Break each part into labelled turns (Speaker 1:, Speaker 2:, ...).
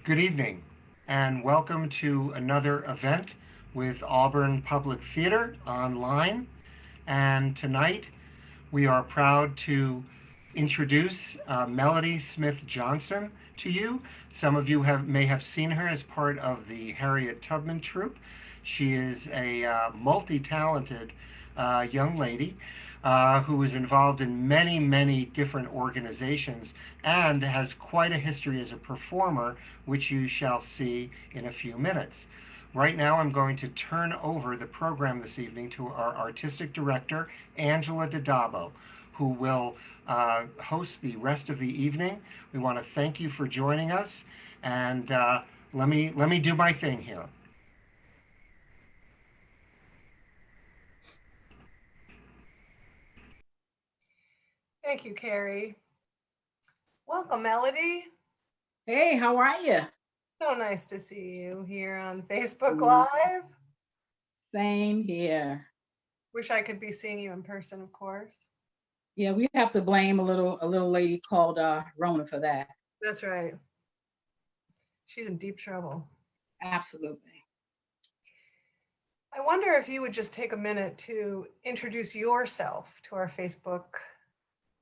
Speaker 1: Good evening, and welcome to another event with Auburn Public Theater online. And tonight we are proud to introduce Melody Smith Johnson to you. Some of you may have seen her as part of the Harriet Tubman Troupe. She is a multi-talented young lady who is involved in many, many different organizations and has quite a history as a performer, which you shall see in a few minutes. Right now, I'm going to turn over the program this evening to our artistic director, Angela Didabo, who will host the rest of the evening. We want to thank you for joining us, and let me do my thing here.
Speaker 2: Thank you, Carrie. Welcome, Melody.
Speaker 3: Hey, how are you?
Speaker 2: So nice to see you here on Facebook
Speaker 3: Mm,
Speaker 2: Live.
Speaker 3: Same here.
Speaker 2: Wish I could be seeing you in person, of course.
Speaker 3: Yeah, we have to blame a little lady called Rona for that.
Speaker 2: That's right. She's in deep trouble.
Speaker 3: Absolutely.
Speaker 2: I wonder if you would just take a minute to introduce yourself to our Facebook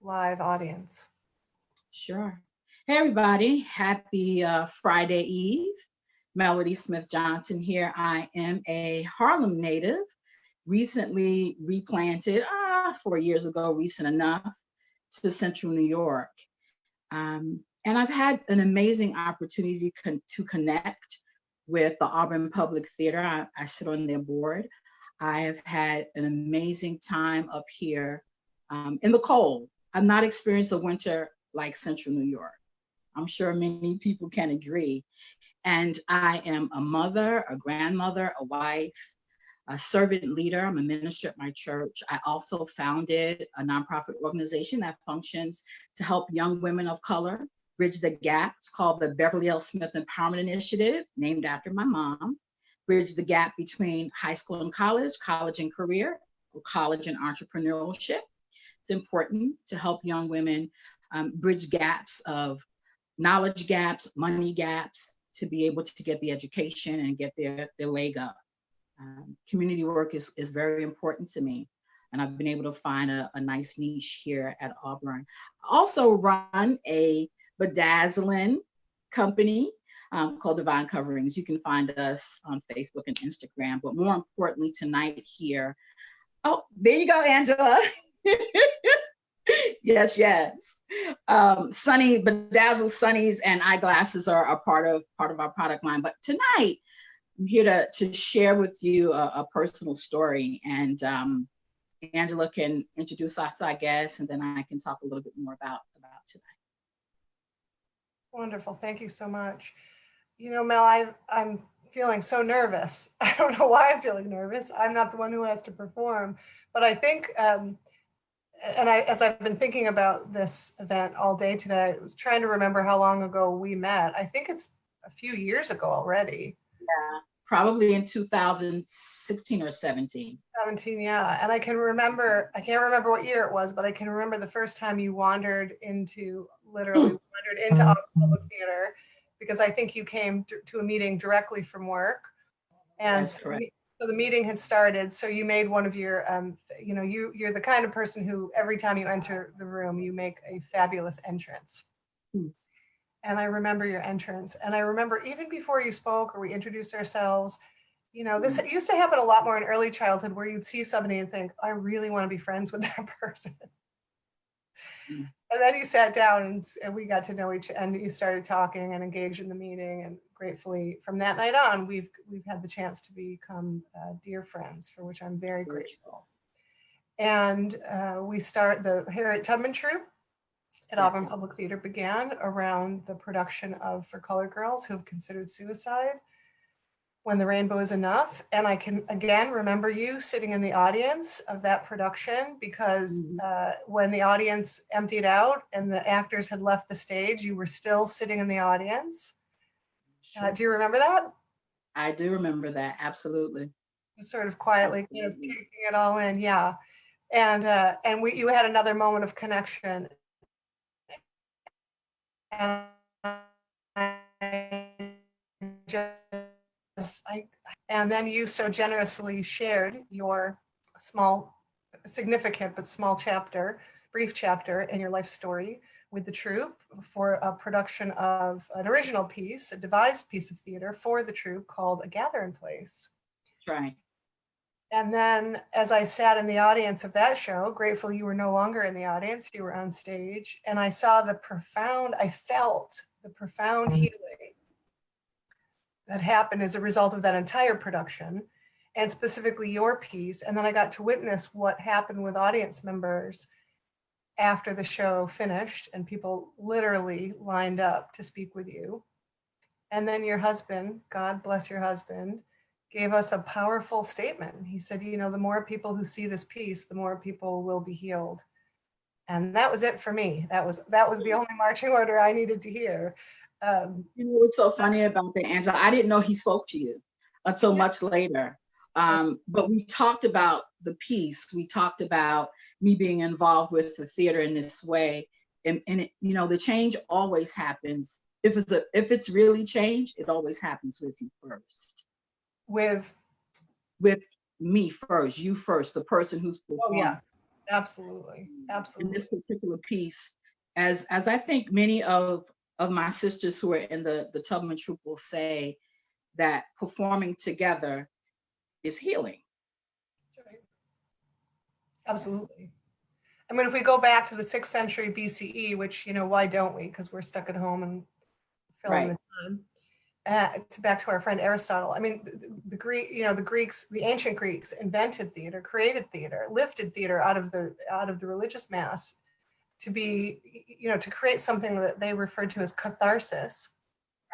Speaker 2: Live audience.
Speaker 3: Sure. Hey, everybody. Happy Friday Eve. Melody Smith Johnson here. I am a Harlem native, recently replanted 4 years ago, recent enough, to Central New York. And I've had an amazing opportunity to connect with the Auburn Public Theater. I sit on their board. I have had an amazing time up here in the cold. I've not experienced a winter like Central New York. I'm sure many people can agree. And I am a mother, a grandmother, a wife, a servant leader. I'm a minister at my church. I also founded a nonprofit organization that functions to help young women of color bridge the gap. It's called the Beverly L. Smith Empowerment Initiative, named after my mom. Bridge the gap between high school and college, college and career, or college and entrepreneurship. It's important to help young women bridge gaps of knowledge gaps, money gaps, to be able to get the education and get their leg up. Community work is very important to me. And I've been able to find a nice niche here at Auburn. I also run a bedazzling company called Divine Coverings. You can find us on Facebook and Instagram. But more importantly, tonight here, oh, there you go, Angela. Yes, yes. Sunny bedazzled sunnies and eyeglasses are a part of our product line. But tonight, I'm here to share with you a personal story, and Angela can introduce us, I guess, and then I can talk a little bit more about tonight.
Speaker 2: Wonderful. Thank you so much. You know, Mel, I'm feeling so nervous. I don't know why I'm feeling nervous. I'm not the one who has to perform, but I think as I've been thinking about this event all day today, I was trying to remember how long ago we met. I think it's a few years ago already.
Speaker 3: Yeah, probably in 2016 or 17.
Speaker 2: 17, yeah. And I can't remember what year it was, but I can remember the first time you literally wandered into Auburn Public Theater, because I think you came to a meeting directly from work. And
Speaker 3: That's correct.
Speaker 2: so the meeting had started. So you made one of your, you're the kind of person who every time you enter the room, you make a fabulous entrance.
Speaker 3: Hmm.
Speaker 2: And I remember your entrance. And I remember even before you spoke or we introduced ourselves, this used to happen a lot more in early childhood, where you'd see somebody and think, I really want to be friends with that person.
Speaker 3: Hmm.
Speaker 2: And then you sat down and we got to know and you started talking and engaged in the meeting. And gratefully, from that night on, we've had the chance to become dear friends, for which I'm very grateful. And the Harriet Tubman Troupe at Auburn
Speaker 3: Yes.
Speaker 2: Public Theater began around the production of For Colored Girls Who Have Considered Suicide, When the Rainbow Is Enough. And I can again remember you sitting in the audience of that production, because when the audience emptied out and the actors had left the stage, you were still sitting in the audience.
Speaker 3: Sure.
Speaker 2: Do you remember that?
Speaker 3: I do remember that. Absolutely.
Speaker 2: Just sort of quietly kind of
Speaker 3: Absolutely.
Speaker 2: taking it all in, yeah. And you had another moment of connection. And I and then you so generously shared your small, significant but small chapter, brief chapter in your life story with the troupe for a production of an original piece, a devised piece of theater for the troupe called A Gatherin Place.
Speaker 3: Right.
Speaker 2: And then as I sat in the audience of that show, grateful you were no longer in the audience, you were on stage, and I felt the profound healing that happened as a result of that entire production, and specifically your piece. And then I got to witness what happened with audience members after the show finished, and people literally lined up to speak with you. And then your husband, God bless your husband, gave us a powerful statement. He said, you know, the more people who see this piece, the more people will be healed. And that was it for me. That was the only marching order I needed to hear.
Speaker 3: You know what's so funny about that, Angela? I didn't know he spoke to you until much later. But we talked about the piece. We talked about me being involved with the theater in this way. And it, you know, the change always happens. If it's really change, it always happens with you first. With me first, you first, the person who's performing.
Speaker 2: Oh yeah, absolutely.
Speaker 3: In this particular piece, as I think many of my sisters who are in the Tubman Troupe will say, that performing together is healing.
Speaker 2: That's right. Absolutely. I mean, if we go back to the 6th century BCE, which, you know, why don't we? Because we're stuck at home and filling the time. Back to our friend Aristotle. I mean, the Greeks, the ancient Greeks invented theater, created theater, lifted theater out of the religious mass to be, you know, to create something that they referred to as catharsis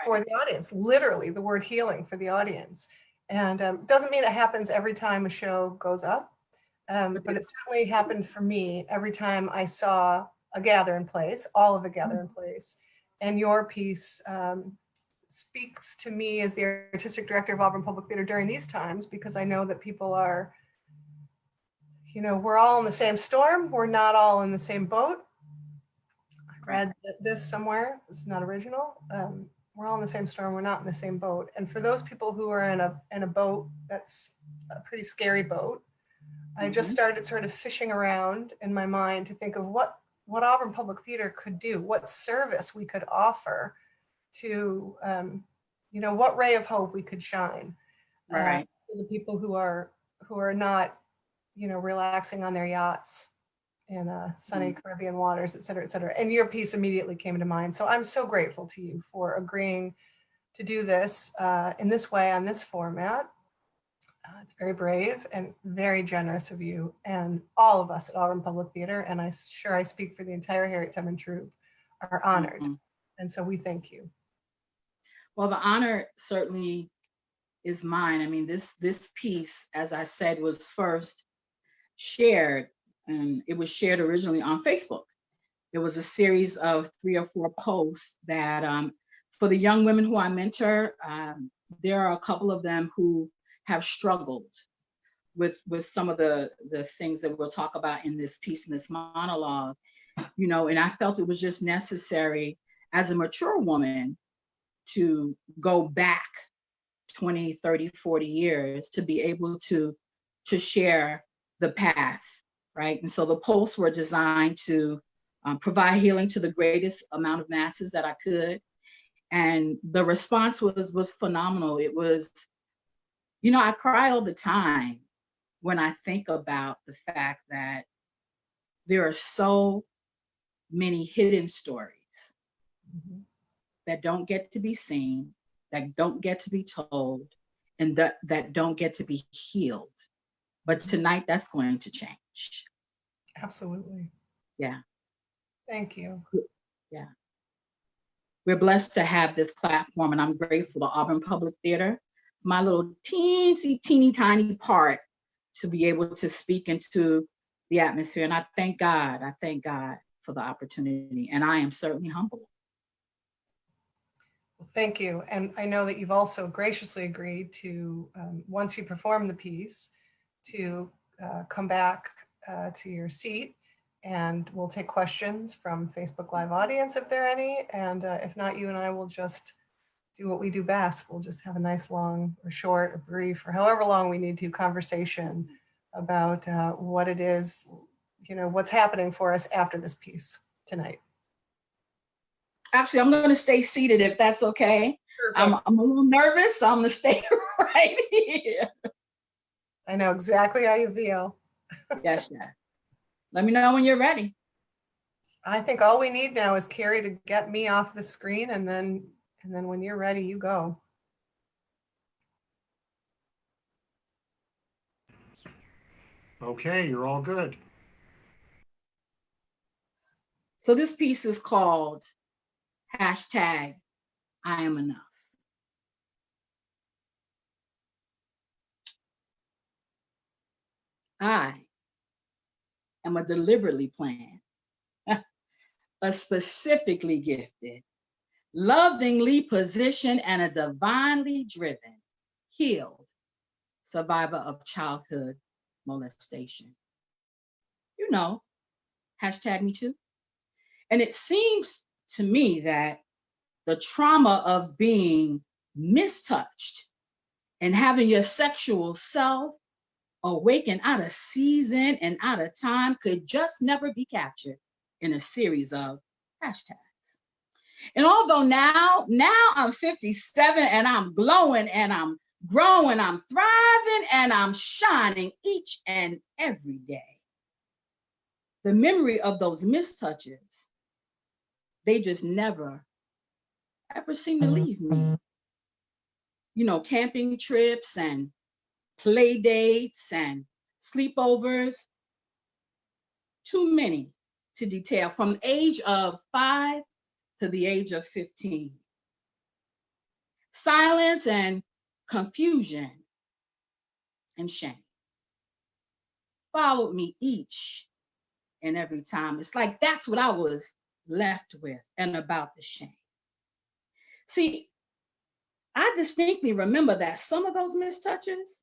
Speaker 2: for the audience, literally the word healing for the audience. And doesn't mean it happens every time a show goes up, but it certainly happened for me every time I saw A Gatherin Place, all of A Gatherin Place. And your piece speaks to me as the artistic director of Auburn Public Theater during these times, because I know that people are, you know, we're all in the same storm. We're not all in the same boat. I read this somewhere. It's not original. We're all in the same storm. We're not in the same boat. And for those people who are in a boat that's a pretty scary boat, I just started sort of fishing around in my mind to think of what Auburn Public Theater could do, what service we could offer to, you know, what ray of hope we could shine for the people who are not, you know, relaxing on their yachts in sunny Caribbean waters, et cetera, et cetera. And your piece immediately came to mind. So I'm so grateful to you for agreeing to do this in this way, on this format. It's very brave and very generous of you and all of us at Auburn Public Theater. And I'm sure I speak for the entire Harriet Tubman Troupe, are honored. And so we thank you.
Speaker 3: Well, the honor certainly is mine. I mean, this piece, as I said, was first shared, and it was shared originally on Facebook. There was a series of 3 or 4 posts that for the young women who I mentor, there are a couple of them who have struggled with some of the things that we'll talk about in this piece, in this monologue, you know, and I felt it was just necessary as a mature woman to go back 20, 30, 40 years to be able to share the path, right? And so the posts were designed to provide healing to the greatest amount of masses that I could. And the response was phenomenal. It was, you know, I cry all the time when I think about the fact that there are so many hidden stories that don't get to be seen, that don't get to be told, and that don't get to be healed. But tonight, that's going to change.
Speaker 2: Absolutely.
Speaker 3: Yeah.
Speaker 2: Thank you.
Speaker 3: Yeah. We're blessed to have this platform, and I'm grateful to Auburn Public Theater, my little teeny tiny part, to be able to speak into the atmosphere. And I thank God for the opportunity, and I am certainly humbled.
Speaker 2: Well, thank you. And I know that you've also graciously agreed to, once you perform the piece, to come back to your seat, and we'll take questions from Facebook Live audience if there are any. And if not, you and I will just do what we do best. We'll just have a nice long or short or brief or however long we need to conversation about what it is, what's happening for us after this piece tonight.
Speaker 3: Actually, I'm going to stay seated if that's okay. I'm a little nervous, so I'm going to stay right here.
Speaker 2: I know exactly how you feel.
Speaker 3: Yes, yes. Let me know when you're ready.
Speaker 2: I think all we need now is Carrie to get me off the screen, and then when you're ready, you go.
Speaker 1: Okay, you're all good.
Speaker 3: So this piece is called #I am enough. I am a deliberately planned, a specifically gifted, lovingly positioned, and a divinely driven, healed survivor of childhood molestation. You know, #me too. And it seems to me that the trauma of being mistouched and having your sexual self awaken out of season and out of time could just never be captured in a series of hashtags. And although now I'm 57 and I'm glowing and I'm growing, I'm thriving and I'm shining each and every day, the memory of those mistouches, they just never, ever seem to leave me. Camping trips and play dates and sleepovers, too many to detail, from the age of 5 to the age of 15. Silence and confusion and shame followed me each and every time. It's like that's what I was left with, and about the shame. See, I distinctly remember that some of those mistouches,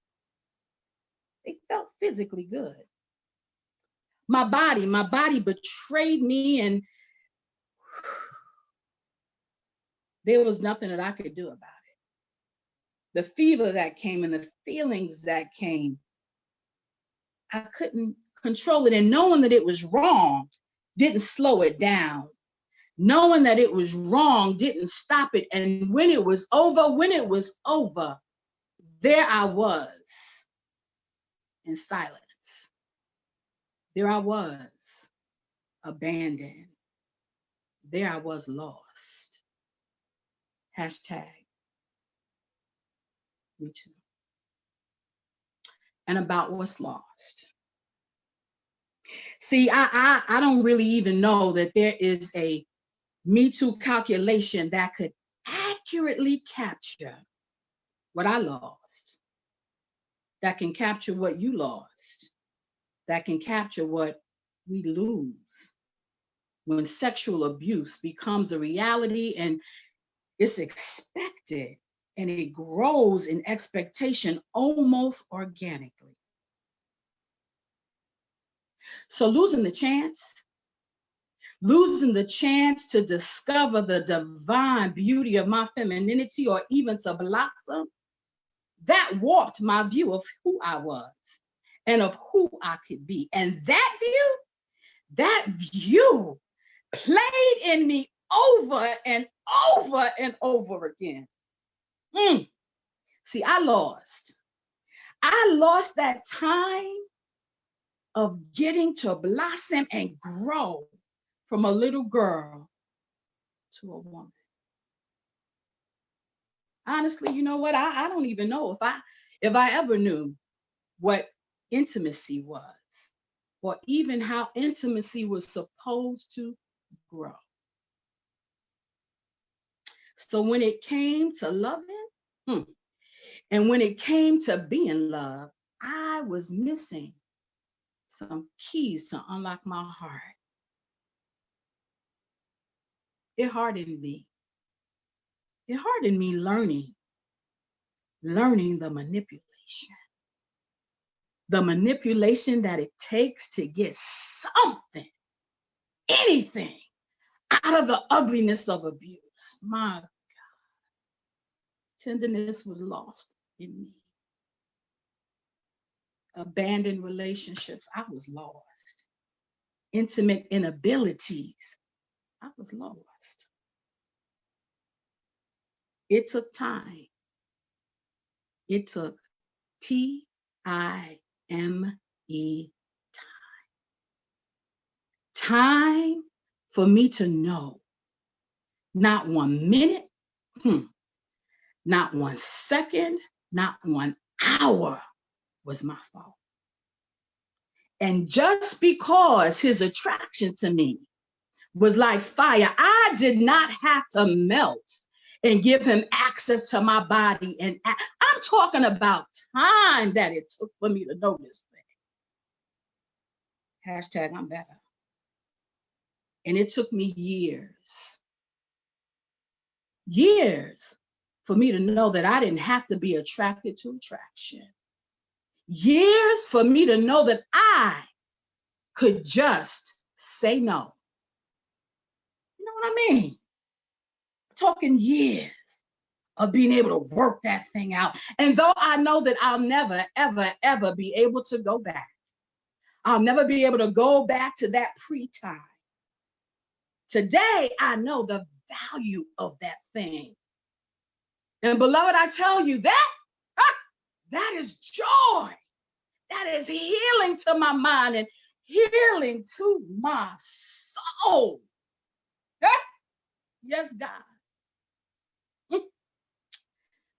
Speaker 3: they felt physically good. My body betrayed me, and there was nothing that I could do about it. The fever that came and the feelings that came, I couldn't control it. And knowing that it was wrong didn't slow it down. Knowing that it was wrong didn't stop it. And when it was over, there I was in silence. There I was abandoned. There I was lost. #me too. And about what's lost. See, I don't really even know that there is a Me Too calculation that could accurately capture what I lost, that can capture what you lost, that can capture what we lose when sexual abuse becomes a reality and it's expected and it grows in expectation almost organically. So losing the chance to discover the divine beauty of my femininity, or even to blossom, that warped my view of who I was and of who I could be. And that view played in me over and over and over again. See, I lost that time of getting to blossom and grow from a little girl to a woman. Honestly, you know what? I don't even know if I ever knew what intimacy was, or even how intimacy was supposed to grow. So when it came to loving, and when it came to being loved, I was missing some keys to unlock my heart. It hardened me. It hardened me learning the manipulation that it takes to get something, anything, out of the ugliness of abuse. My God. Tenderness was lost in me. Abandoned relationships, I was lost. Intimate inabilities, I was lost. It took time. It took Time. Time for me to know not 1 minute, not 1 second, not 1 hour was my fault. And just because his attraction to me was like fire, I did not have to melt and give him access to my body. And I'm talking about time that it took for me to know this thing. Hashtag I'm better. And it took me years for me to know that I didn't have to be attracted to attraction. Years for me to know that I could just say no. You know what I mean? I'm talking years of being able to work that thing out. And though I know that I'll never, ever, ever be able to go back, I'll never be able to go back to that pre-time. Today, I know the value of that thing. And beloved, I tell you that is joy. That is healing to my mind and healing to my soul. Yes, God.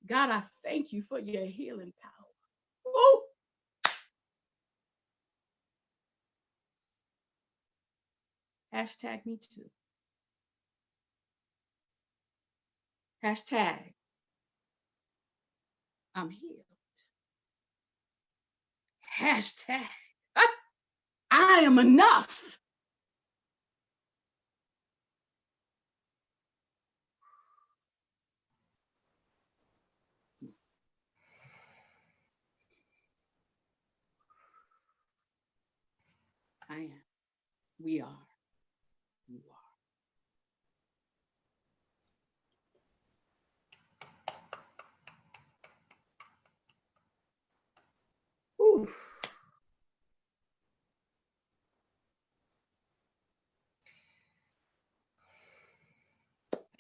Speaker 3: God, I thank you for your healing power. Ooh. Hashtag me too. Hashtag I'm healed. Hashtag I am enough. I am. We are. You are. Ooh.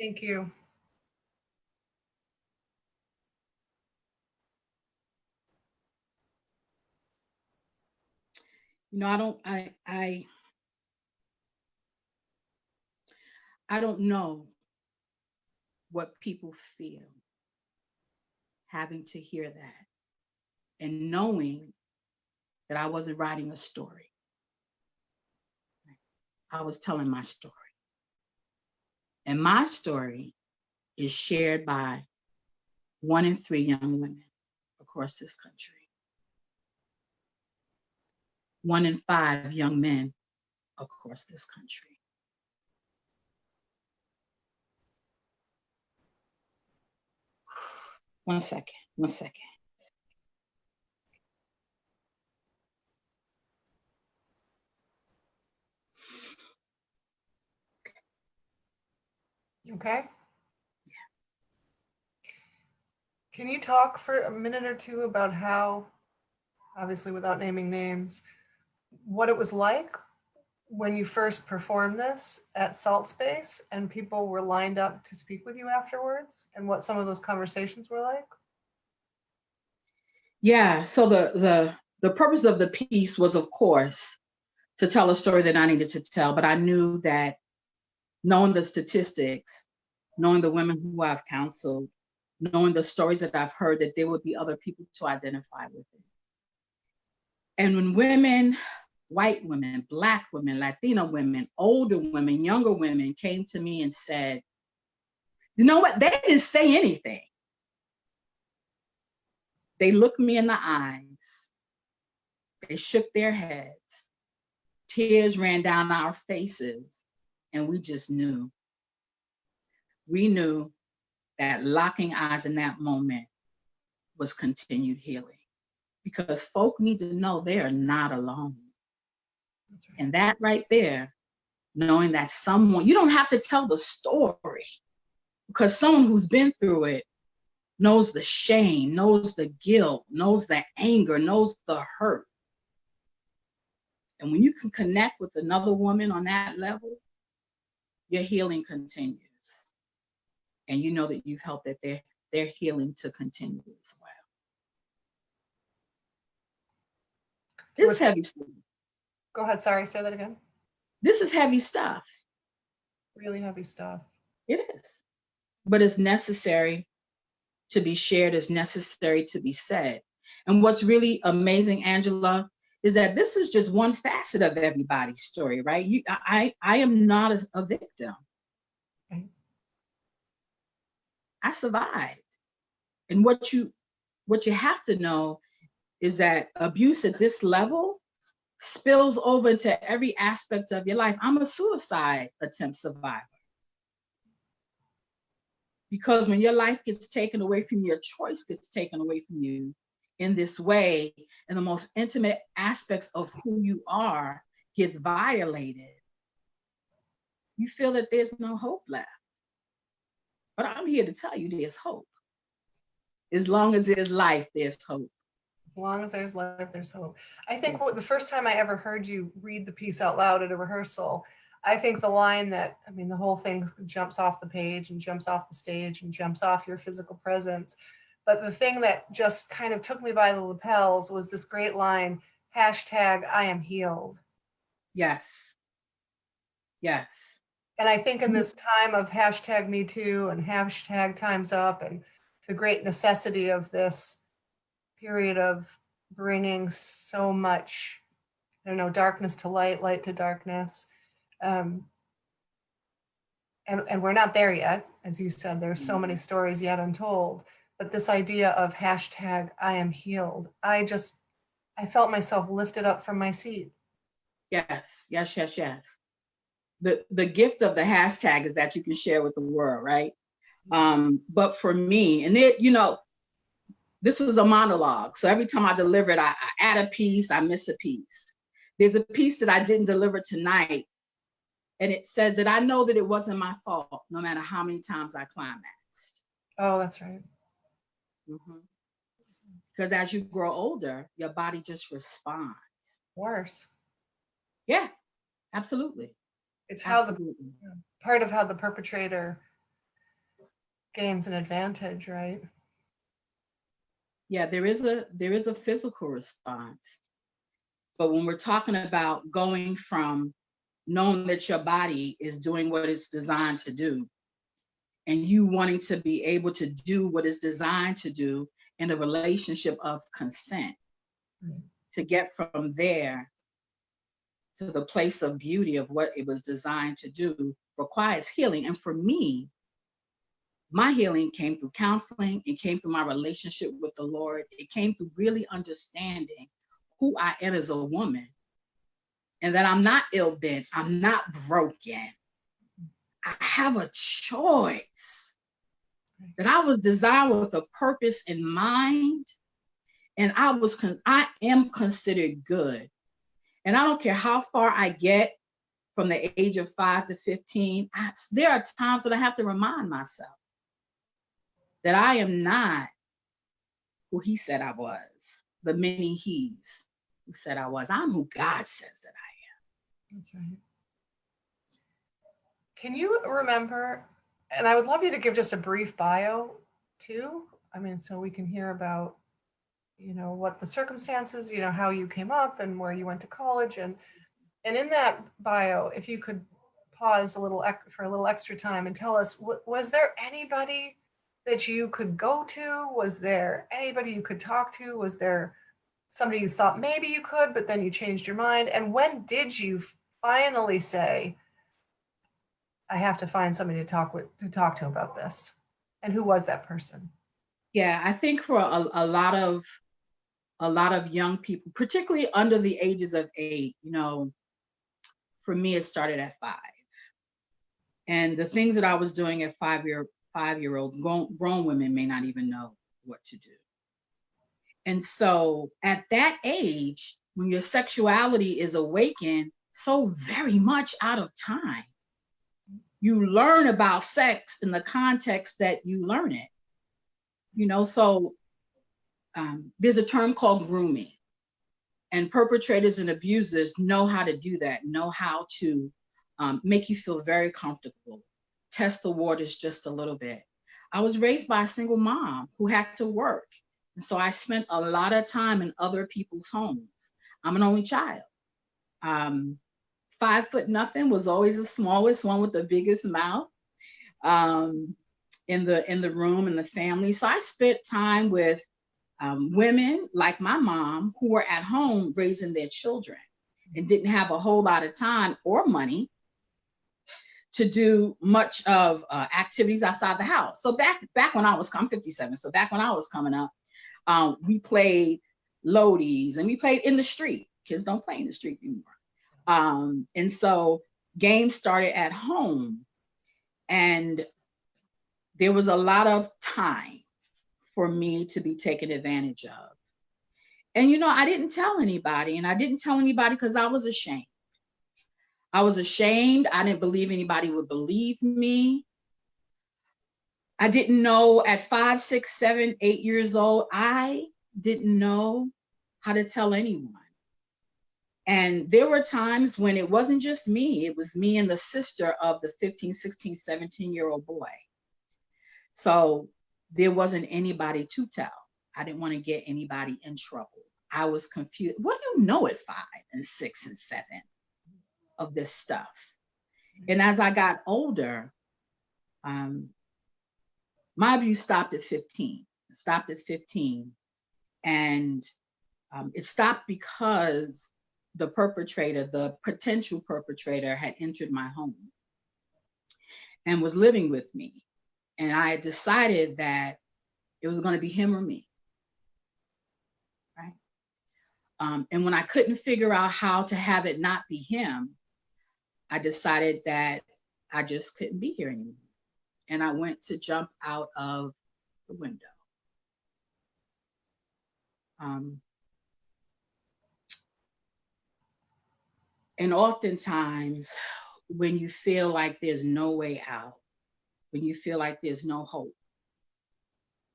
Speaker 2: Thank you.
Speaker 3: You know, I don't know what people feel having to hear that and knowing that I wasn't writing a story. I was telling my story. And my story is shared by 1 in 3 young women across this country. 1 in 5 young men across this country. One second.
Speaker 2: Okay.
Speaker 3: Yeah.
Speaker 2: Can you talk for a minute or two about how, obviously without naming names, what it was like when you first performed this at Salt Space and people were lined up to speak with you afterwards, and what some of those conversations were like?
Speaker 3: Yeah, so the purpose of the piece was, of course, to tell a story that I needed to tell, but I knew that knowing the statistics, knowing the women who I've counseled, knowing the stories that I've heard, that there would be other people to identify with it. And when women, white women, Black women, Latina women, older women, younger women came to me and said, you know what, they didn't say anything. They looked me in the eyes. They shook their heads. Tears ran down our faces, and we just knew. We knew that locking eyes in that moment was continued healing, because folk need to know they are not alone. That's right. And that right there, knowing that someone, you don't have to tell the story, because someone who's been through it knows the shame, knows the guilt, knows the anger, knows the hurt. And when you can connect with another woman on that level, your healing continues. And you know that you've helped that their healing to continue as well. This is heavy stuff.
Speaker 2: Go ahead, sorry, say that again.
Speaker 3: This is heavy stuff.
Speaker 2: Really heavy stuff.
Speaker 3: It is. But it's necessary to be shared, it's necessary to be said. And what's really amazing, Angela, is that this is just one facet of everybody's story, right? I am not a victim.
Speaker 2: Okay.
Speaker 3: I survived. And what you have to know is that abuse at this level spills over into every aspect of your life. I'm a suicide attempt survivor. Because when your life gets taken away from you, your choice gets taken away from you in this way, and the most intimate aspects of who you are gets violated, you feel that there's no hope left. But I'm here to tell you there's hope. As long as there's life, there's hope.
Speaker 2: As long as there's life, there's hope. I think the first time I ever heard you read the piece out loud at a rehearsal, I think the line that, I mean, the whole thing jumps off the page and jumps off the stage and jumps off your physical presence. But the thing that just kind of took me by the lapels was this great line, hashtag I am healed.
Speaker 3: Yes. Yes.
Speaker 2: And I think in this time of hashtag Me Too and hashtag Time's Up and the great necessity of this period of bringing so much, I don't know, darkness to light, light to darkness. And we're not there yet. As you said, there's so many stories yet untold, but this idea of hashtag I am healed, I felt myself lifted up from my seat.
Speaker 3: Yes, yes, yes, yes. The gift of the hashtag is that you can share with the world, right? But for me, and it, you know, this was a monologue. So every time I deliver it, I add a piece, I miss a piece. There's a piece that I didn't deliver tonight. And it says that I know that it wasn't my fault, no matter how many times I climaxed.
Speaker 2: Oh, that's right.
Speaker 3: Because as you grow older, your body just responds.
Speaker 2: Worse.
Speaker 3: Yeah, absolutely.
Speaker 2: It's how part of how the perpetrator gains an advantage, right?
Speaker 3: Yeah, there is a physical response. But when we're talking about going from knowing that your body is doing what it's designed to do, and you wanting to be able to do what it's designed to do in a relationship of consent, to get from there to the place of beauty of what it was designed to do requires healing. And for me, my healing came through counseling. It came through my relationship with the Lord. It came through really understanding who I am as a woman, and that I'm not ill-bent, I'm not broken. I have a choice, that I was designed with a purpose in mind, and I am considered good. And I don't care how far I get from the age of 5 to 15, there are times that I have to remind myself that I am not who he said I was, the many he's who said I was. I'm who God says that I am.
Speaker 2: That's right. Can you remember, and I would love you to give just a brief bio too, I mean, so we can hear about, you know, what the circumstances, you know, how you came up and where you went to college, and in that bio, if you could pause a little for a little extra time and tell us, was there anybody that you could go to? Was there anybody you could talk to? Was there somebody you thought maybe you could, but then you changed your mind? And when did you finally say, I have to find somebody to talk to about this? And who was that person?
Speaker 3: Yeah, I think for a lot of young people, particularly under the ages of 8, you know, for me, it started at 5. And the things that I was doing at 5-year-olds, grown women may not even know what to do. And so at that age, when your sexuality is awakened so very much out of time, you learn about sex in the context that you learn it. You know, so there's a term called grooming, and perpetrators and abusers know how to do that, know how to make you feel very comfortable, test the waters just a little bit. I was raised by a single mom who had to work. And so I spent a lot of time in other people's homes. I'm an only child. 5 foot nothing, was always the smallest one with the biggest mouth in the room, in the family. So I spent time with women like my mom who were at home raising their children and didn't have a whole lot of time or money to do much of activities outside the house. So back when I'm 57, so back when I was coming up, we played loadies and we played in the street. Kids don't play in the street anymore. And so games started at home, and there was a lot of time for me to be taken advantage of. And, you know, I didn't tell anybody, and I didn't tell anybody because I was ashamed. I was ashamed. I didn't believe anybody would believe me. I didn't know at 5, 6, 7, 8 years old, I didn't know how to tell anyone. And there were times when it wasn't just me, it was me and the sister of the 15, 16, 17-year-old boy. So there wasn't anybody to tell. I didn't want to get anybody in trouble. I was confused. What do you know at 5 and 6 and 7 of this stuff? And as I got older, my abuse stopped at 15. It stopped at 15. And it stopped because the perpetrator, the potential perpetrator, had entered my home and was living with me. And I had decided that it was going to be him or me. Right? And when I couldn't figure out how to have it not be him, I decided that I just couldn't be here anymore. And I went to jump out of the window. And oftentimes, when you feel like there's no way out, when you feel like there's no hope,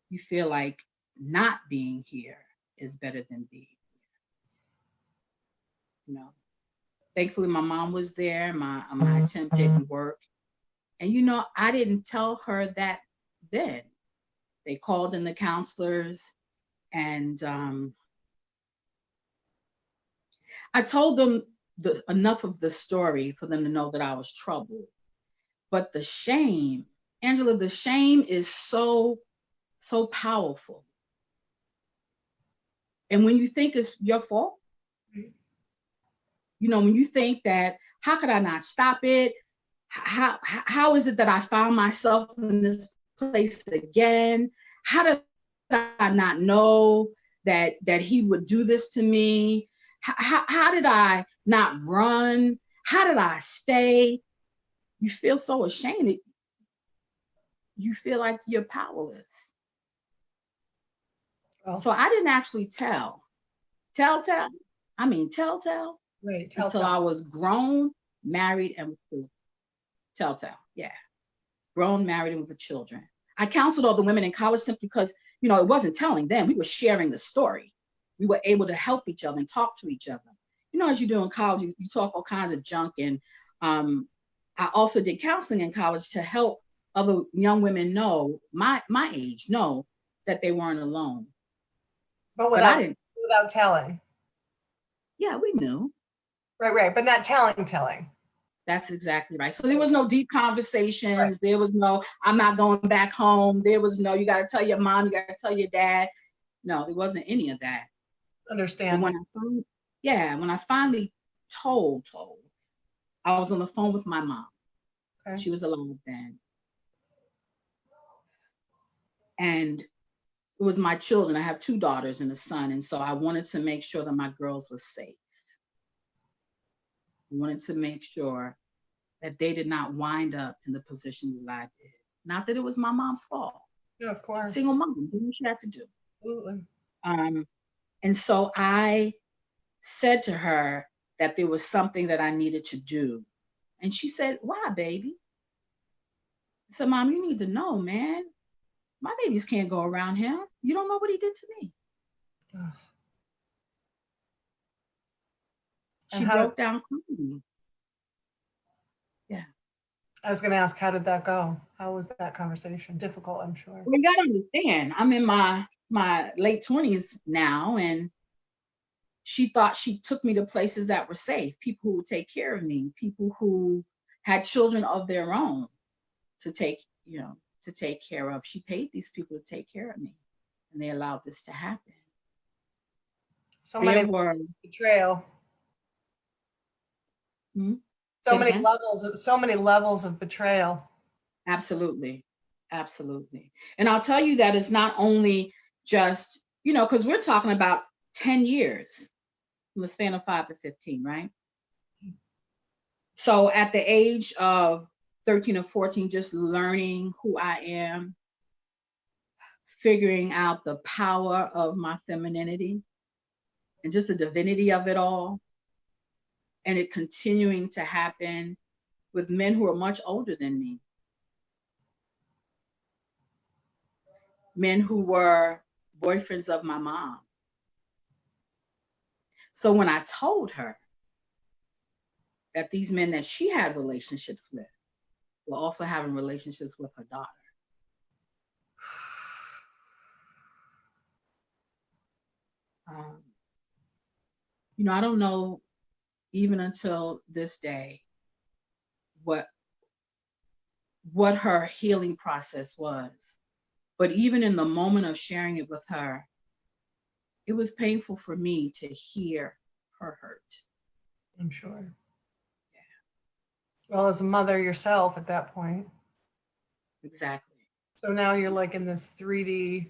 Speaker 3: you feel like not being here is better than being here. You know, thankfully my mom was there. My attempt didn't work. And you know, I didn't tell her that then. They called in the counselors, and I told them enough of the story for them to know that I was troubled. But the shame, Angela, the shame is so powerful. And when you think it's your fault, you know, when you think that, how could I not stop it? How is it that I found myself in this place again? How did I not know that he would do this to me? How did I not run? How did I stay? You feel so ashamed. You feel like you're powerless. Oh. So I didn't actually tell. I mean, tell.
Speaker 2: Right,
Speaker 3: until I was grown, married, and with children. Tell. Yeah. Grown, married, and with the children. I counseled all the women in college simply because, you know, it wasn't telling them. We were sharing the story. We were able to help each other and talk to each other. You know, as you do in college, you talk all kinds of junk. And I also did counseling in college to help other young women know, my age, know that they weren't alone.
Speaker 2: But without telling.
Speaker 3: Yeah, we knew.
Speaker 2: Right. But not telling.
Speaker 3: That's exactly right. So there was no deep conversations. Right. There was no, I'm not going back home. There was no, you got to tell your mom, you got to tell your dad. No, there wasn't any of that.
Speaker 2: Understand.
Speaker 3: When I finally told, I was on the phone with my mom. Okay. She was alive then. And it was my children. I have 2 daughters and a son. And so I wanted to make sure that my girls were safe. I wanted to make sure that they did not wind up in the positions that I did. Not that it was my mom's fault.
Speaker 2: Yeah, of course.
Speaker 3: Single mom, do what she had to do.
Speaker 2: Absolutely.
Speaker 3: And so I said to her that there was something that I needed to do. And she said, why, baby? I said, Mom, you need to know, man. My babies can't go around him. You don't know what he did to me.
Speaker 2: Ugh.
Speaker 3: She broke down crying. Yeah.
Speaker 2: I was going to ask, how did that go? How was that conversation? Difficult, I'm sure.
Speaker 3: Well, you got to understand, I'm in my late 20s now, and she thought she took me to places that were safe, people who would take care of me, people who had children of their own to take care of. She paid these people to take care of me, and they allowed this to happen.
Speaker 2: So many levels of betrayal. So many levels of betrayal.
Speaker 3: Absolutely. Absolutely. And I'll tell you that it's not only just, because we're talking about 10 years in the span of 5 to 15, right? So at the age of 13 or 14, just learning who I am, figuring out the power of my femininity and just the divinity of it all, and it continuing to happen with men who are much older than me. Men who were boyfriends of my mom. So when I told her that these men that she had relationships with were also having relationships with her daughter, I don't know even until this day what her healing process was. But even in the moment of sharing it with her, it was painful for me to hear her hurt.
Speaker 2: I'm sure. Yeah. Well, as a mother yourself at that point.
Speaker 3: Exactly.
Speaker 2: So now you're like in this 3D,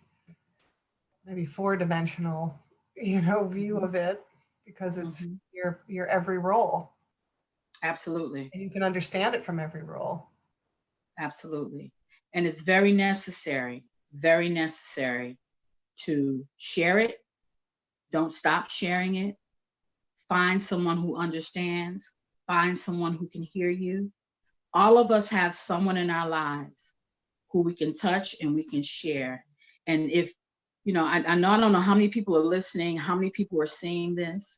Speaker 2: maybe 4-dimensional, view of it, because it's your every role.
Speaker 3: Absolutely.
Speaker 2: And you can understand it from every role.
Speaker 3: Absolutely. And it's very necessary to share it. Don't stop sharing it. Find someone who understands. Find someone who can hear you. All of us have someone in our lives who we can touch and we can share. And if, I don't know how many people are listening, how many people are seeing this,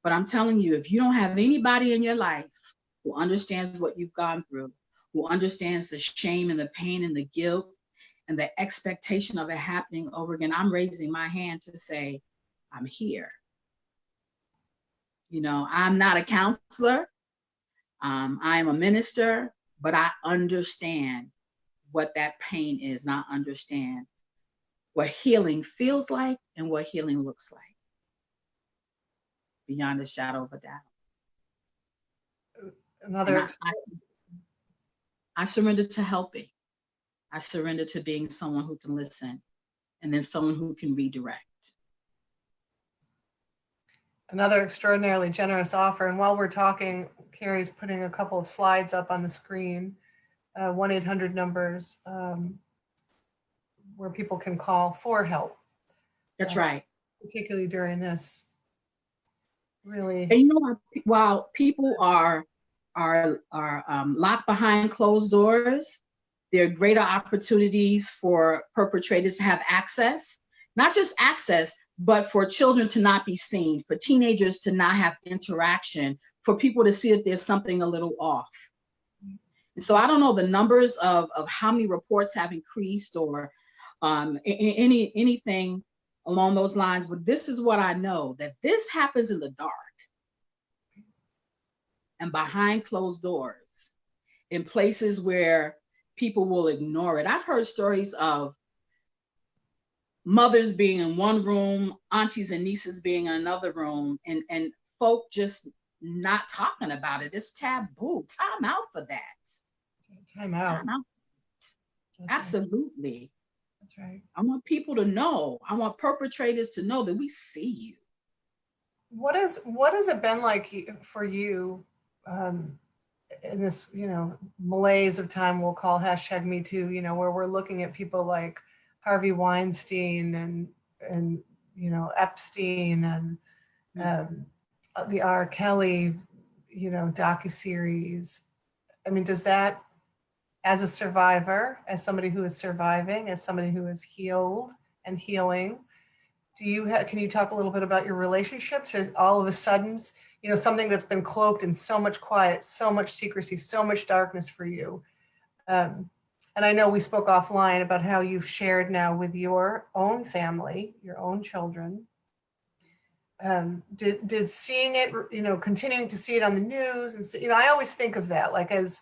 Speaker 3: but I'm telling you, if you don't have anybody in your life who understands what you've gone through, who understands the shame and the pain and the guilt and the expectation of it happening over again, I'm raising my hand to say, I'm here. I'm not a counselor. I am a minister, but I understand what that pain is, and I understand what healing feels like and what healing looks like, beyond a shadow of a doubt. I surrender to helping. I surrender to being someone who can listen, and then someone who can redirect.
Speaker 2: Another extraordinarily generous offer. And while we're talking, Carrie's putting a couple of slides up on the screen, 1-800 numbers where people can call for help.
Speaker 3: That's right.
Speaker 2: Particularly during this really.
Speaker 3: And while people are locked behind closed doors, there are greater opportunities for perpetrators to have access, not just access, but for children to not be seen, for teenagers to not have interaction, for people to see that there's something a little off. And so I don't know the numbers of how many reports have increased or anything along those lines, but this is what I know, that this happens in the dark and behind closed doors, in places where people will ignore it. I've heard stories of mothers being in one room, aunties and nieces being in another room, and folk just not talking about it. It's taboo. Time out for that.
Speaker 2: Time out.
Speaker 3: Absolutely.
Speaker 2: That's right.
Speaker 3: I want people to know. I want perpetrators to know that we see you.
Speaker 2: What has it been like for you in this, malaise of time we'll call #MeToo, where we're looking at people like Harvey Weinstein and Epstein and the R. Kelly, docuseries. I mean, does that as a survivor, as somebody who is surviving, as somebody who is healed and healing, can you talk a little bit about your relationship to all of a sudden, something that's been cloaked in so much quiet, so much secrecy, so much darkness for you? And I know we spoke offline about how you've shared now with your own family, your own children. Did seeing it, continuing to see it on the news, and I always think of that, like, as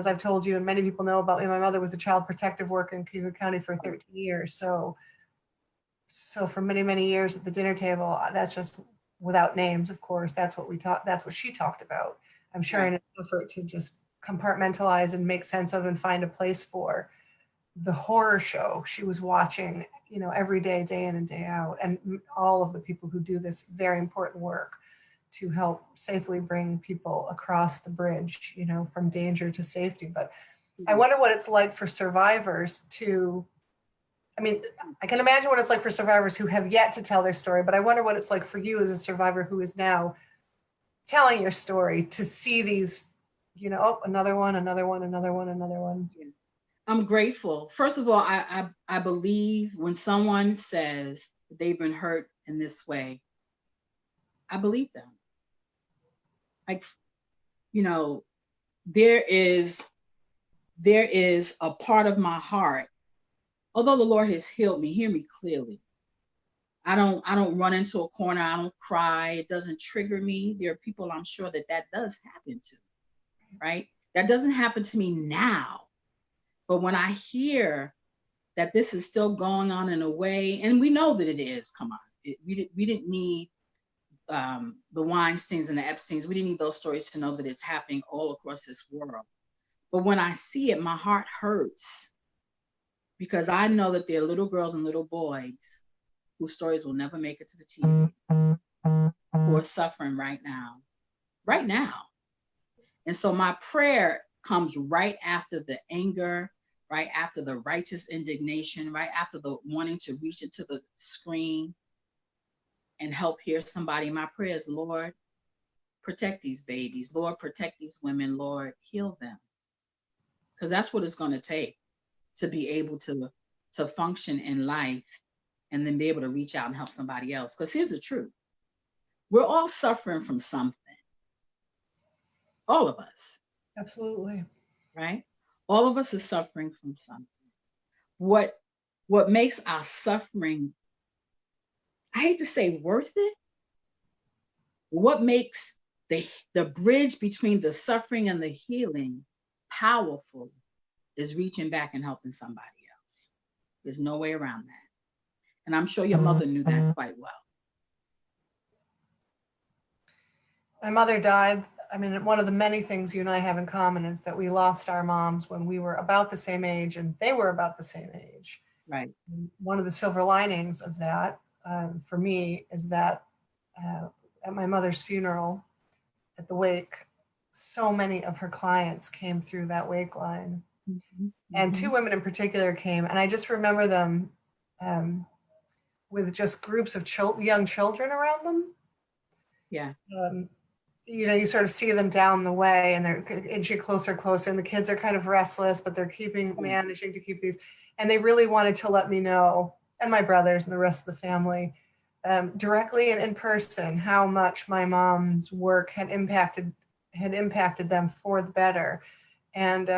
Speaker 2: I've told you, and many people know about me, my mother was a child protective worker in Cuyahoga County for 13 years. So for many, many years at the dinner table, that's just, without names, of course, that's what she talked about. I'm sure in an effort to just compartmentalize and make sense of and find a place for the horror show she was watching, every day, day in and day out, and all of the people who do this very important work to help safely bring people across the bridge, from danger to safety. But I wonder what it's like for survivors I can imagine what it's like for survivors who have yet to tell their story, but I wonder what it's like for you as a survivor who is now telling your story, to see these, another one.
Speaker 3: I'm grateful. First of all, I believe when someone says that they've been hurt in this way, I believe them. Like, there is a part of my heart, although the Lord has healed me, hear me clearly. I don't run into a corner. I don't cry. It doesn't trigger me. There are people I'm sure that does happen to, right? That doesn't happen to me now. But when I hear that this is still going on in a way, and we know that it is, come on, we didn't need the Weinsteins and the Epsteins. We didn't need those stories to know that it's happening all across this world. But when I see it, my heart hurts, because I know that there are little girls and little boys whose stories will never make it to the TV, who are suffering right now. And so my prayer comes right after the anger, right after the righteous indignation, right after the wanting to reach into the screen and help hear somebody. My prayer is, Lord, protect these babies. Lord, protect these women. Lord, heal them. Because that's what it's going to take to be able to function in life and then be able to reach out and help somebody else. Because here's the truth. We're all suffering from something. All of us.
Speaker 2: Absolutely.
Speaker 3: Right? All of us are suffering from something. What makes our suffering, I hate to say worth it, what makes the bridge between the suffering and the healing powerful is reaching back and helping somebody else. There's no way around that. And I'm sure your mother knew that quite well.
Speaker 2: My mother died. One of the many things you and I have in common is that we lost our moms when we were about the same age and they were about the same age.
Speaker 3: Right.
Speaker 2: And one of the silver linings of that for me is that at my mother's funeral, at the wake, so many of her clients came through that wake line. Mm-hmm. And two women in particular came, and I just remember them with just groups of young children around them.
Speaker 3: Yeah.
Speaker 2: You sort of see them down the way and they're inching closer, and the kids are kind of restless, but they're managing to keep these. And they really wanted to let me know, and my brothers and the rest of the family, directly and in person, how much my mom's work had impacted them for the better. And,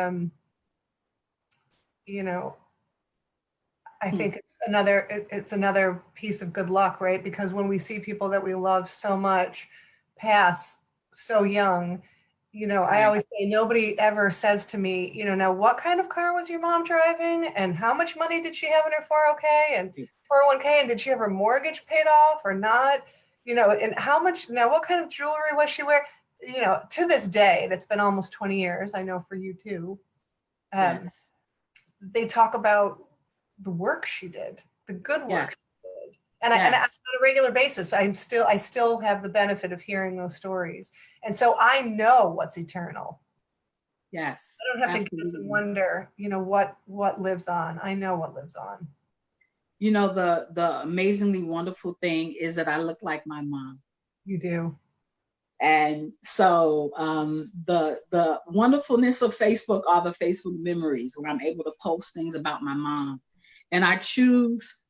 Speaker 2: I think it's another piece of good luck, right? Because when we see people that we love so much pass so young, I always say, nobody ever says to me, now what kind of car was your mom driving, and how much money did she have in her 401k and 401k, and did she have her mortgage paid off or not, and how much, now what kind of jewelry was she wearing, to this day, and it's been almost 20 years, I know for you too.
Speaker 3: Yes.
Speaker 2: They talk about the work she did, the good work she did. And,
Speaker 3: yes.
Speaker 2: and on a regular basis, I still have the benefit of hearing those stories. And so I know what's eternal.
Speaker 3: Yes.
Speaker 2: I don't have to guess and wonder, what lives on. I know what lives on.
Speaker 3: The amazingly wonderful thing is that I look like my mom.
Speaker 2: You do.
Speaker 3: And so the wonderfulness of Facebook are the Facebook memories where I'm able to post things about my mom. And I choose,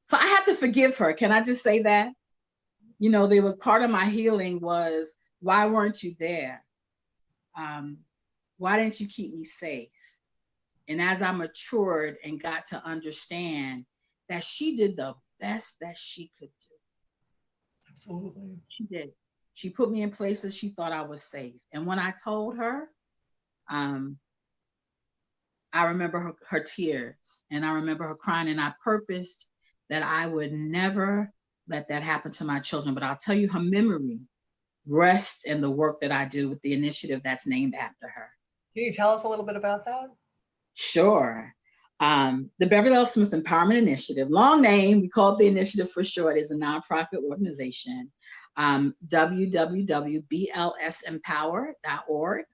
Speaker 3: so I have to forgive her. Can I just say that? You know, there was part of my healing was, why weren't you there? Why didn't you keep me safe? And as I matured and got to understand that she did the best that she could do.
Speaker 2: Absolutely.
Speaker 3: She did. She put me in places she thought I was safe. And when I told her, I remember her tears, and I remember her crying, and I purposed that I would never let that happen to my children. But I'll tell you, her memory rests in the work that I do with the initiative that's named after her.
Speaker 2: Can you tell us a little bit about that?
Speaker 3: Sure. The Beverly L. Smith Empowerment Initiative, long name, we call it the initiative for short, is a nonprofit organization. www.blsempower.org,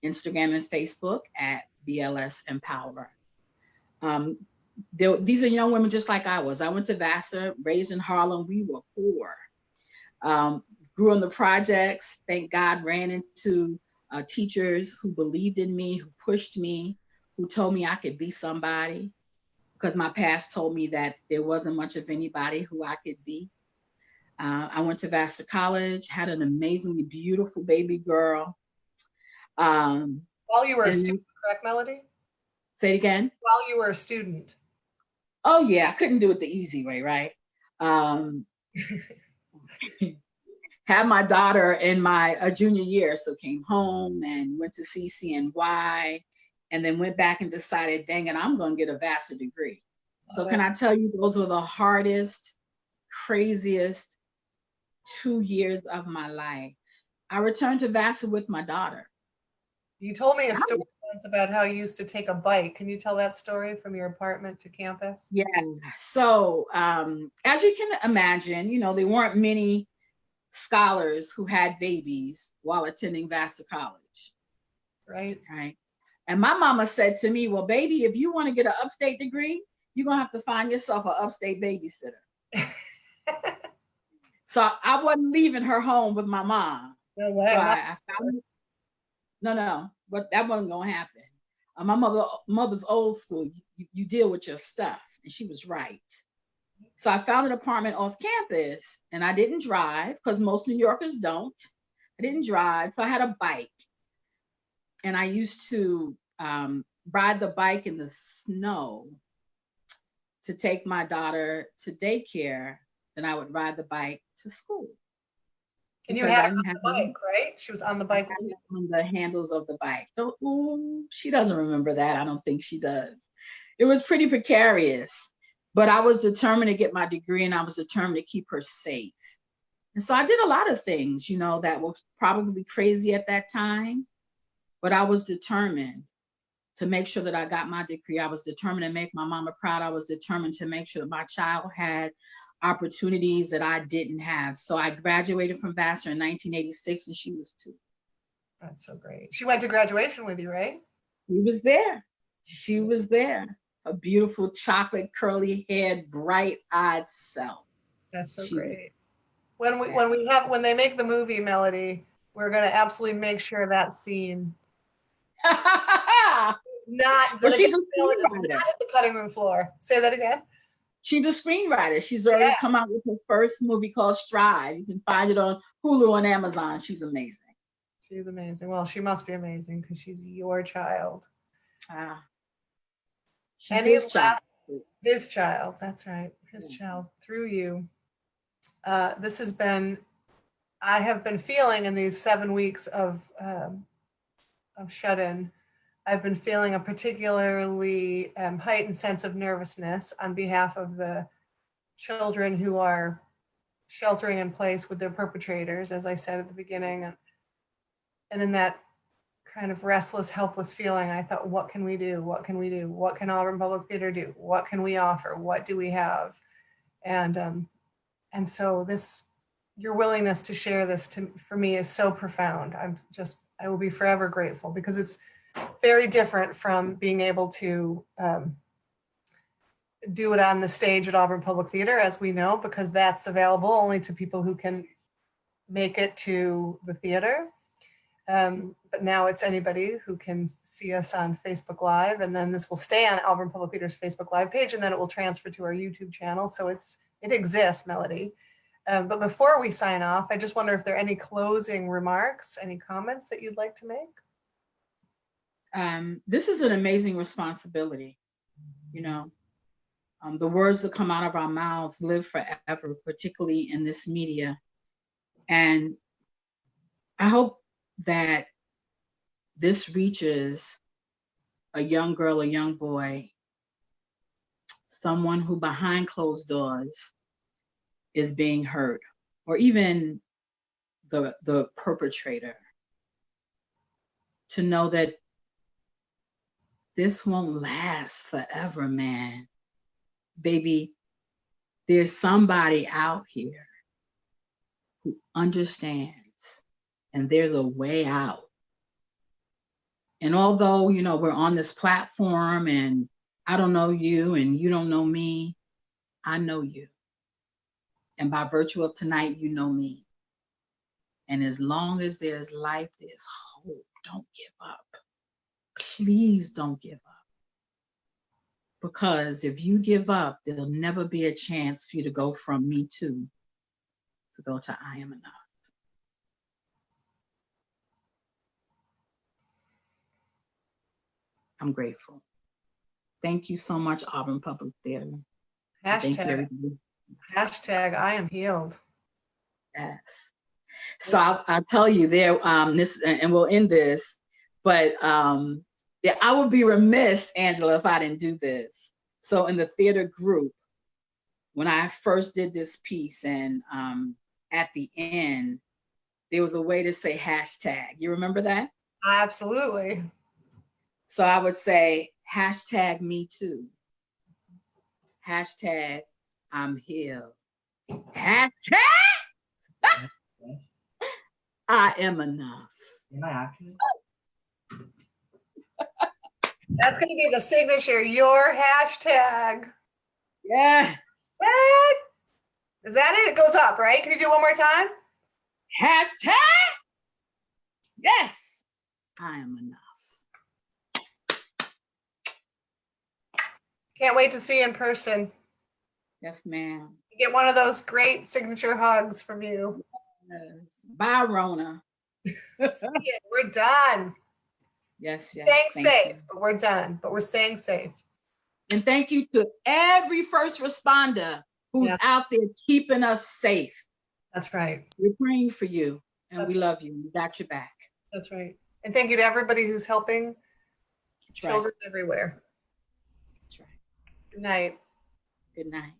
Speaker 3: Instagram and Facebook at BLS Empower. These are young women just like I was. I went to Vassar, raised in Harlem. We were poor. Grew in the projects. Thank God, ran into teachers who believed in me, who pushed me, who told me I could be somebody, because my past told me that there wasn't much of anybody who I could be. I went to Vassar College, had an amazingly beautiful baby girl.
Speaker 2: While you were a student, correct, Melody?
Speaker 3: Say it again.
Speaker 2: While you were a student.
Speaker 3: Oh yeah, I couldn't do it the easy way, right? Had my daughter in my junior year, so came home and went to CCNY, and then went back and decided, dang it, I'm going to get a Vassar degree. So can I tell you, those were the hardest, craziest 2 years of my life. I returned to Vassar with my daughter.
Speaker 2: You told me a story once about how you used to take a bike. Can you tell that story from your apartment to campus?
Speaker 3: Yeah. So as you can imagine, you know, there weren't many scholars who had babies while attending Vassar College.
Speaker 2: Right.
Speaker 3: Right. And my mama said to me, well, baby, if you want to get an upstate degree, you're going to have to find yourself an upstate babysitter. So I wasn't leaving her home with my mom.
Speaker 2: No way.
Speaker 3: So I found, no, but that wasn't going to happen. My mother's old school. You deal with your stuff. And she was right. So I found an apartment off campus, and I didn't drive because most New Yorkers don't. I didn't drive, so I had a bike. And I used to ride the bike in the snow to take my daughter to daycare. Then I would ride the bike to school.
Speaker 2: And you had her on the bike, right? She was on the bike.
Speaker 3: On the handles of the bike. So, she doesn't remember that. I don't think she does. It was pretty precarious, but I was determined to get my degree, and I was determined to keep her safe. And so I did a lot of things, you know, that were probably crazy at that time, but I was determined to make sure that I got my degree. I was determined to make my mama proud. I was determined to make sure that my child had opportunities that I didn't have. So I graduated from Vassar in 1986, and she was 2.
Speaker 2: That's so great. She went to graduation with you, right?
Speaker 3: She was there. She was there. A beautiful chocolate curly haired, bright-eyed self.
Speaker 2: That's so great. When they make the movie, Melody, we're going to absolutely make sure that scene not at the cutting room floor. Say that again.
Speaker 3: She's a screenwriter. She's already come out with her first movie called Strive. You can find it on Hulu and Amazon. She's amazing.
Speaker 2: She's amazing. Well, she must be amazing because she's your child.
Speaker 3: She's his child.
Speaker 2: His child. That's right. His child through you. I have been feeling in these 7 weeks of shut-in, I've been feeling a particularly heightened sense of nervousness on behalf of the children who are sheltering in place with their perpetrators, as I said at the beginning. And in that kind of restless, helpless feeling, I thought, what can we do? What can we do? What can Auburn Public Theater do? What can we offer? What do we have? And so your willingness to share this for me is so profound. I will be forever grateful, because it's very different from being able to do it on the stage at Auburn Public Theater, as we know, because that's available only to people who can make it to the theater. But now it's anybody who can see us on Facebook Live, and then this will stay on Auburn Public Theater's Facebook Live page, and then it will transfer to our YouTube channel. So it exists, Melody. But before we sign off, I just wonder if there are any closing remarks, any comments that you'd like to make?
Speaker 3: This is an amazing responsibility. You know, the words that come out of our mouths live forever, particularly in this media. And I hope that this reaches a young girl, a young boy, someone who behind closed doors is being hurt, or even the perpetrator, to know that this won't last forever, man. Baby, there's somebody out here who understands, and there's a way out. And although, you know, we're on this platform and I don't know you and you don't know me, I know you. And by virtue of tonight, you know me. And as long as there's life, there's hope. Don't give up. Please don't give up. Because if you give up, there'll never be a chance for you to go from me too to go to I am enough. I'm grateful. Thank you so much, Auburn Public Theater. Thank you, everybody.
Speaker 2: Hashtag I am healed.
Speaker 3: Yes. So I'll tell you there, this, and we'll end this, but yeah, I would be remiss, Angela, if I didn't do this. So in the theater group, when I first did this piece, and at the end, there was a way to say hashtag. You remember that?
Speaker 2: Absolutely. So
Speaker 3: I would say hashtag me too. Hashtag I'm healed. Hashtag I am enough.
Speaker 2: That's going to be the signature, your hashtag.
Speaker 3: Yeah.
Speaker 2: Is that it? It goes up, right? Can you do one more time?
Speaker 3: Hashtag. Yes. I am enough.
Speaker 2: Can't wait to see you in person.
Speaker 3: Yes, ma'am.
Speaker 2: Get one of those great signature hugs from you.
Speaker 3: Yes. Bye, Rona.
Speaker 2: We're done.
Speaker 3: Yes, yes.
Speaker 2: Staying safe, but we're done. But we're staying safe.
Speaker 3: And thank you to every first responder who's out there keeping us safe.
Speaker 2: That's right.
Speaker 3: We're praying for you, and we love you. We got your back.
Speaker 2: That's right. And thank you to everybody who's helping children everywhere.
Speaker 3: That's right.
Speaker 2: Good night.
Speaker 3: Good night.